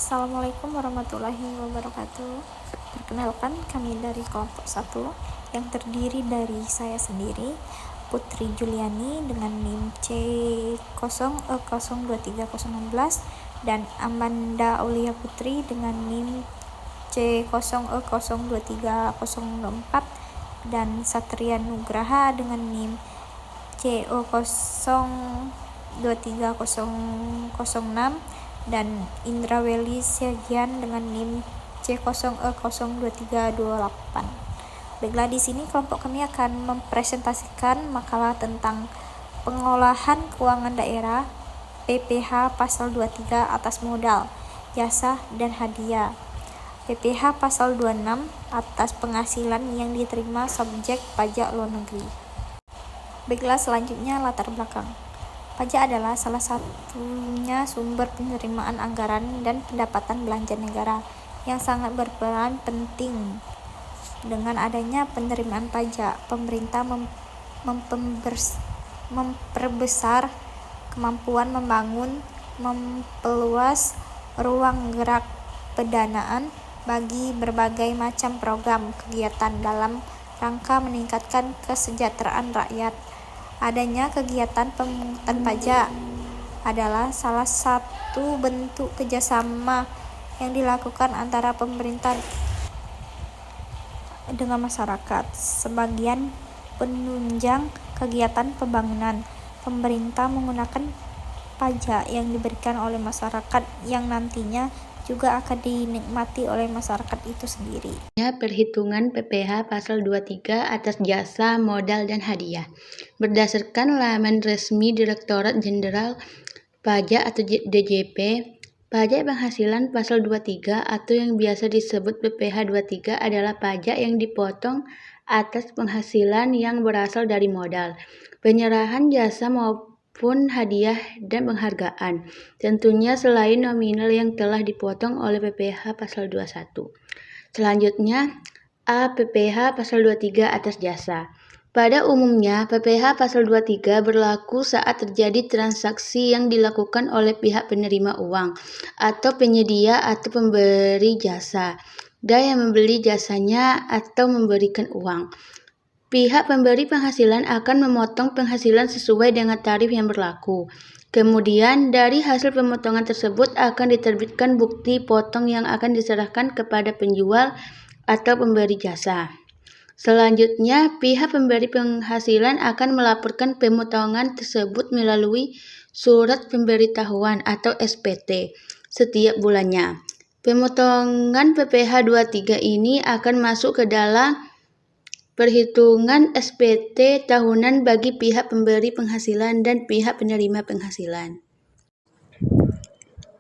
Assalamualaikum warahmatullahi wabarakatuh. Perkenalkan, kami dari kelompok 1 yang terdiri dari saya sendiri, Putri Juliani dengan NIM C0E023016 dan Amanda Aulia Putri dengan NIM C0E023024 dan Satria Nugraha dengan NIM CO0230006 dan Indra Welly Siagian dengan NIM C0E02328. Baiklah, di sini kelompok kami akan mempresentasikan makalah tentang pengolahan keuangan daerah PPH pasal 23 atas modal, jasa, dan hadiah. PPH pasal 26 atas penghasilan yang diterima subjek pajak luar negeri. Baiklah, selanjutnya latar belakang. Pajak adalah salah satunya sumber penerimaan anggaran dan pendapatan belanja negara yang sangat berperan penting. Dengan adanya penerimaan pajak, pemerintah memperbesar kemampuan memperluas ruang gerak pendanaan bagi berbagai macam program kegiatan dalam rangka meningkatkan kesejahteraan rakyat. Adanya kegiatan pemungutan pajak adalah salah satu bentuk kerjasama yang dilakukan antara pemerintah dengan masyarakat. Sebagian penunjang kegiatan pembangunan, pemerintah menggunakan pajak yang diberikan oleh masyarakat yang nantinya juga akan dinikmati oleh masyarakat itu sendiri. Perhitungan PPH pasal 23 atas jasa, modal, dan hadiah. Berdasarkan laman resmi Direktorat Jenderal Pajak atau DJP, pajak penghasilan pasal 23 atau yang biasa disebut PPH 23 adalah pajak yang dipotong atas penghasilan yang berasal dari modal, penyerahan jasa maupun hadiah dan penghargaan, tentunya selain nominal yang telah dipotong oleh PPH pasal 21. Selanjutnya, PPH pasal 23 atas jasa. Pada umumnya, PPH pasal 23 berlaku saat terjadi transaksi yang dilakukan oleh pihak penerima uang atau penyedia atau pemberi jasa dan yang membeli jasanya atau memberikan uang. Pihak pemberi penghasilan akan memotong penghasilan sesuai dengan tarif yang berlaku. Kemudian, dari hasil pemotongan tersebut akan diterbitkan bukti potong yang akan diserahkan kepada penjual atau pemberi jasa. Selanjutnya, pihak pemberi penghasilan akan melaporkan pemotongan tersebut melalui surat pemberitahuan atau SPT setiap bulannya. Pemotongan PPH 23 ini akan masuk ke dalam perhitungan SPT tahunan bagi pihak pemberi penghasilan dan pihak penerima penghasilan.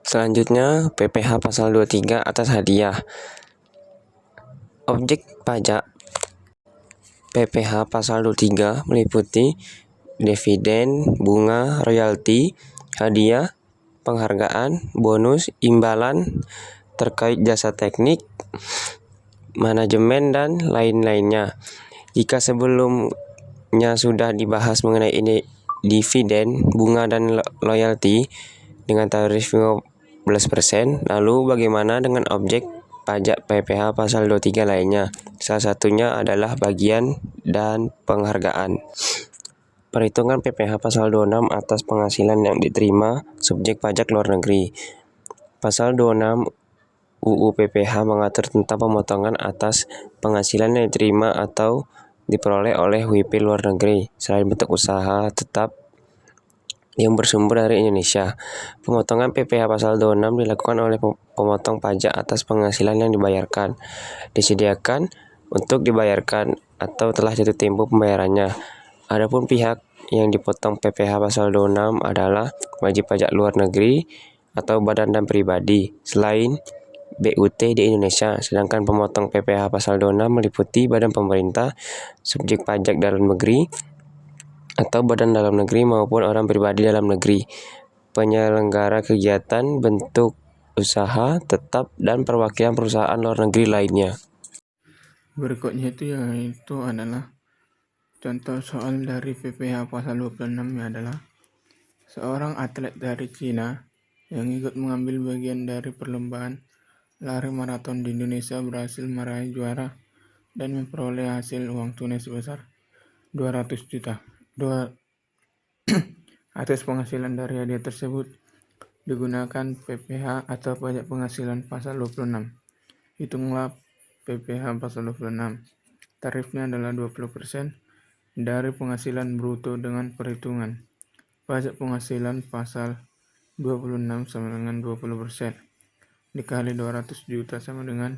Selanjutnya, PPH pasal 23 atas hadiah. Objek pajak PPH pasal 23 meliputi dividen, bunga, royalti, hadiah, penghargaan, bonus, imbalan terkait jasa teknik, manajemen, dan lain-lainnya. Jika sebelumnya sudah dibahas mengenai dividen, bunga, dan royalti dengan tarif 15%, lalu bagaimana dengan objek pajak PPH pasal 23 lainnya? Salah satunya adalah bagian dan penghargaan. Perhitungan PPH pasal 26 atas penghasilan yang diterima subjek pajak luar negeri. Pasal 26 UU PPH mengatur tentang pemotongan atas penghasilan yang diterima atau diperoleh oleh WP luar negeri selain bentuk usaha tetap yang bersumber dari Indonesia. Pemotongan PPH pasal 26 dilakukan oleh pemotong pajak atas penghasilan yang dibayarkan, disediakan untuk dibayarkan atau telah jatuh tempo pembayarannya. Adapun pihak yang dipotong PPH pasal 26 adalah wajib pajak luar negeri atau badan dan pribadi selain BUT di Indonesia, sedangkan pemotong PPH pasal 26 meliputi badan pemerintah, subjek pajak dalam negeri atau badan dalam negeri maupun orang pribadi dalam negeri, penyelenggara kegiatan, bentuk usaha tetap, dan perwakilan perusahaan luar negeri lainnya. Berikutnya yaitu adalah contoh soal dari PPH pasal 26 adalah seorang atlet dari Cina yang ikut mengambil bagian dari perlombaan lari maraton di Indonesia berhasil meraih juara dan memperoleh hasil uang tunai sebesar 200 juta. Atas penghasilan dari hadiah tersebut digunakan PPh atau pajak penghasilan pasal 26. Hitunglah PPh pasal 26. Tarifnya adalah 20% dari penghasilan bruto dengan perhitungan pajak penghasilan pasal 26 sama dengan 20% dikali 200 juta sama dengan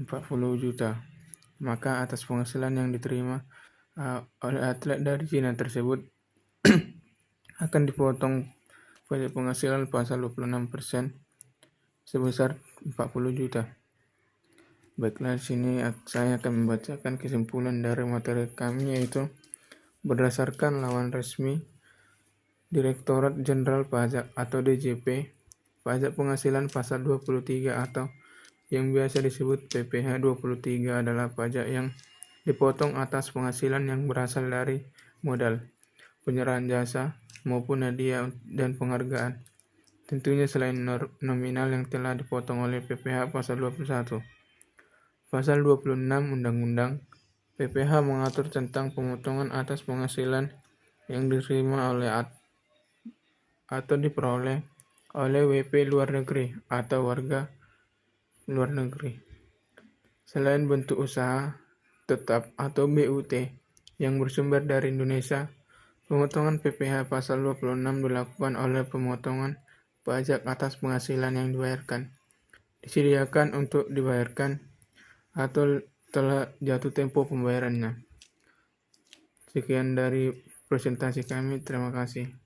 40 juta. Maka atas penghasilan yang diterima oleh atlet dari Cina tersebut akan dipotong pajak penghasilan pasal 26% sebesar 40 juta. Baiklah, di sini saya akan membacakan kesimpulan dari materi kami, yaitu berdasarkan laman resmi Direktorat Jenderal Pajak atau DJP, pajak penghasilan pasal 23 atau yang biasa disebut PPh 23 adalah pajak yang dipotong atas penghasilan yang berasal dari modal, penyerahan jasa, maupun hadiah dan penghargaan. Tentunya selain nominal yang telah dipotong oleh PPh pasal 21. Pasal 26 Undang-Undang PPh mengatur tentang pemotongan atas penghasilan yang diterima oleh atau diperoleh oleh WP luar negeri atau warga luar negeri. Selain bentuk usaha tetap atau BUT yang bersumber dari Indonesia, pemotongan PPh pasal 26 dilakukan oleh pemotongan pajak atas penghasilan yang dibayarkan, disediakan untuk dibayarkan, atau telah jatuh tempo pembayarannya. Sekian dari presentasi kami, terima kasih.